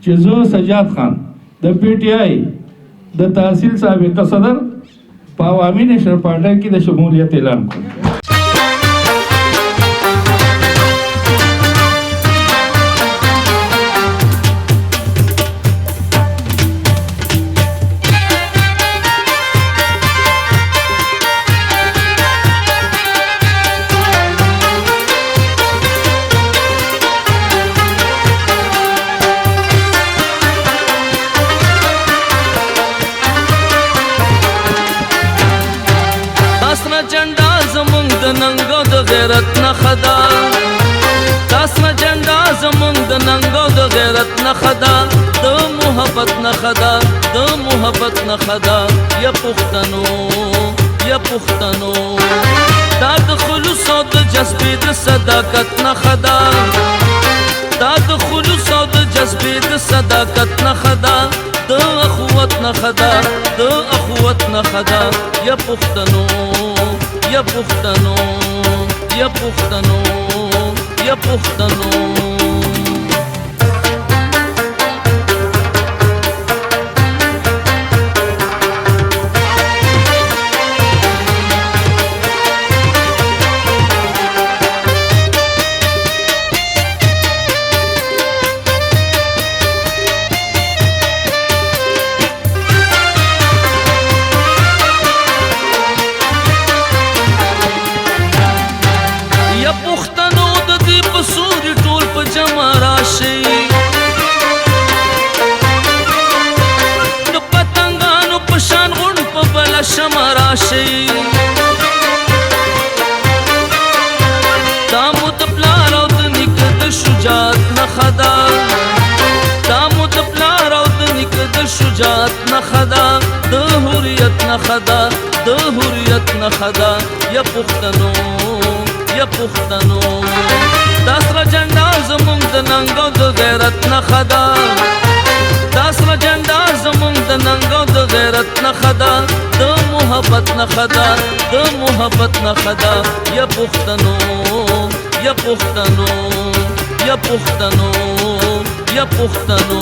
چې زه سجاد خان د پی ټی آی د تحصیل سابقه صدر په عوامي نشر پارټۍ کې د شمولیت اعلان کړ. غیرت نخدا تاسنا جنډا زمونږ د ننګو د غیرت نخدا د محبت نخدا د محبت نخدا یا پښتنو یا پښتنو دا د خلوص او د جذبې د صداقت نخدا دا د خلوص او د جذبې د صداقت نخدا د اخوت نخدا د اخوت نخدا یا پښتنو یا پښتنو یا پښتنو یا پښتنو شمراشي دامو د پلار او د نیکه د شجاعت نخدا دامو د پلار او د نیکه د شجاعت نخدا د حریت نخدا د حریت نخدا یا پښتنو یا پښتنو دا سره جنډا زمونږ د ننګو د غیرت نخدا دا سره جنډا زمونږ د ننګو د غیرت نخدا د محبت نخدا د محبت نخدا یا پښتنو یا پښتنو یا پښتنو یا پښتنو.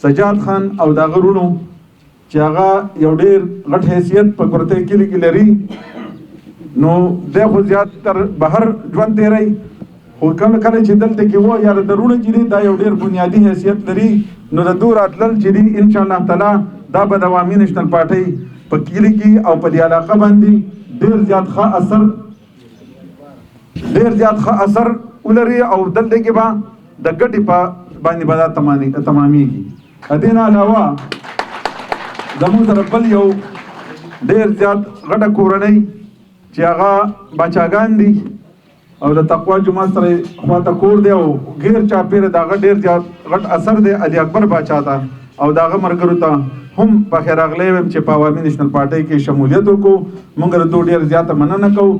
سجاد خان او دا غرونو چې هغه یو ډېر غټ حیثیت په کورتۍ کلي کې لري نو دی خو زیات تر بهر ژوند تېروي خو کله کله چې دلته کې و یا د درونه چې دي دا یو ډېر بنیادي حیثیت لري نو د دو راتلل چې دي انشاءالله تعالی دا به د عوامي نېشنل پارټۍ په کلي کې او په دې علاقه باندې ډېر زیات ښه اثر ولري او دلته کې به د ګټې په باندې به دا تمامېږي. د دې نه علاوه زموږ سره بل یو ډېر زیات غټه کورنۍ چې هغه باچاګان دي او د تقوا جومات سره خواته کور دی او غیر چاپیره د هغه ډېر زیات غټ اثر دی علي اکبر باچا ته او د هغه ملګرو ته هم پخیر راغلی ویم چې په عوامي نېشنل پارټۍ کې شمولیت وکړو. موږ د دوی ډېر زیاته مننه کوو.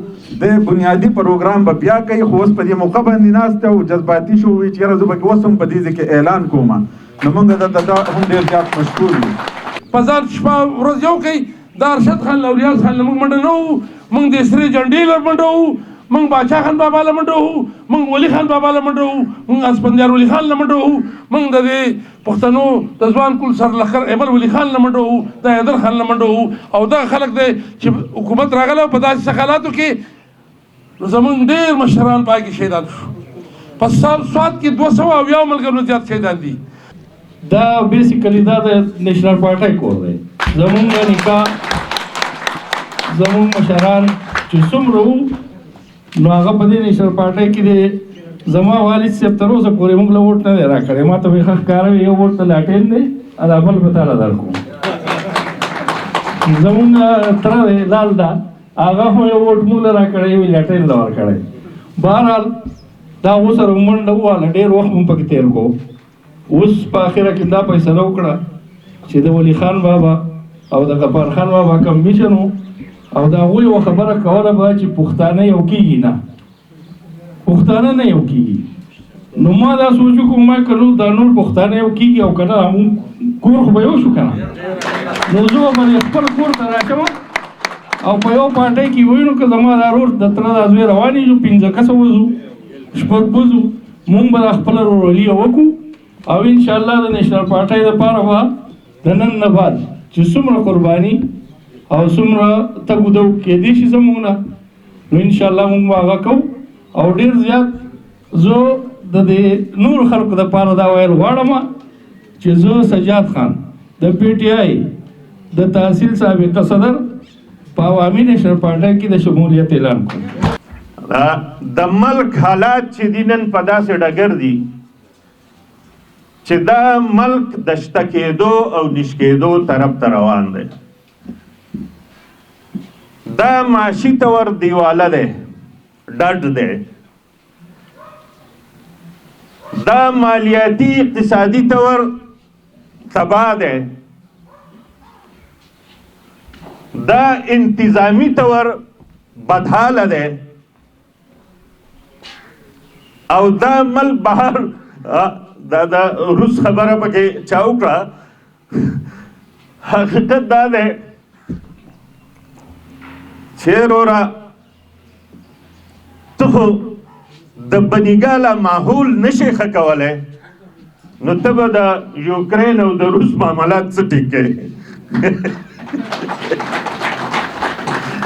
د بنیادي پروګرام به بیا کوي خو اوس په دې موقع باندې ناست او جذباتي شو وي چې یاره زه به اوس هم په دې ځای کې اعلان کوم نو موږ د هم ډېر زیات مشکور یو. په ځان شپه ورځ یو کوي د ارشد خان له اولیاء خان نه موږ منډه نه وو موږ د سرې جنډې له منډه وو موږ باچا خان بابا له منډه وو موږ ولی خان بابا له منډه وو موږ اسپندیار ولی خان له منډه وو موږ د دې پښتنو د ځوان کل سرلښکر ایمل ولی خان له منډه وو د حیدر خان له منډه وو او دغه خلک دی چې حکومت راغلی په داسې حالاتو کې زمونږ ډېر مشران پای کې شهیدان شو. په سوات کې 280 ملګرو زیات شهیدان دي. دا بیسیکلی دا د نېشنل پارټۍ کور دی. زمونږ نکاح زمونږ مشران چې څومره وو نو هغه په دې نېشنل پارټۍ کې دی. زما والد صاحب تر اوسه پورې موږ له ووټ نه دی راکړی. ما ته وایي ښه ښکاره وي یو ووټ ته لاټین دی دا بل به تاله درکړو. زمونږ تره دی لال دا هغه خو یو ووټ موږ له راکړی وي لاټین له ورکړی. بهرحال دا اوس سره منډه وواله ډېر وخت مو پکې تېر کړو. اوس په اخره کې دا فیصله وکړه چې د ولی خان بابا او د غفار خان بابا کمیشن و او د هغوی یوه خبره کوله به چې پښتانه یو کېږي نه پښتانه نه یو کېږي. نو ما دا سوچ وکړو ما که نو دا نور پښتانه یو کېږي او که نه مونږ کور خو به یو شو که نه نو زه به خپل کور ته راچم او په یو پارټۍ کې وینو که زما دا رور د تره دا زوی روانې شو 15 کسه وځو 6 بوځو مونږ به خپل ورولي وکړو او ان شاء الله د نېشنل پارټۍ لپاره به د نن نه بعد چې څومره قرباني او څومره تګ ودو کېدی شي زموږ نه نو ان شاء الله مونږ به هغه کوو او ډېر زیات زه د دې نور خلکو دپاره دا ویل غواړم چې زه سجاد خان د پی ټی آی د تحصیل سابقه صدر په عوامي نېشنل پارټۍ کې د شمولیت اعلان کوم. د ملک حالات چې دي نن په داسې ډګر دي چې دا ملک د شته کېدو او نش کېدو طرف ته روان دی. دا معاشي طور دیواله دی، ډډ دی. دا مالیاتي اقتصادي طور تباه دی. دا انتظامی طور بدحاله دی او دا ملک بهر دا روس خبره پکې چا وکړه. حقیقت دا دی چې وروره ته خو د بنیګاله ماحول نشې ښه کولی نو ته به د یوکرین او د روس معاملات څه ټیک کوې.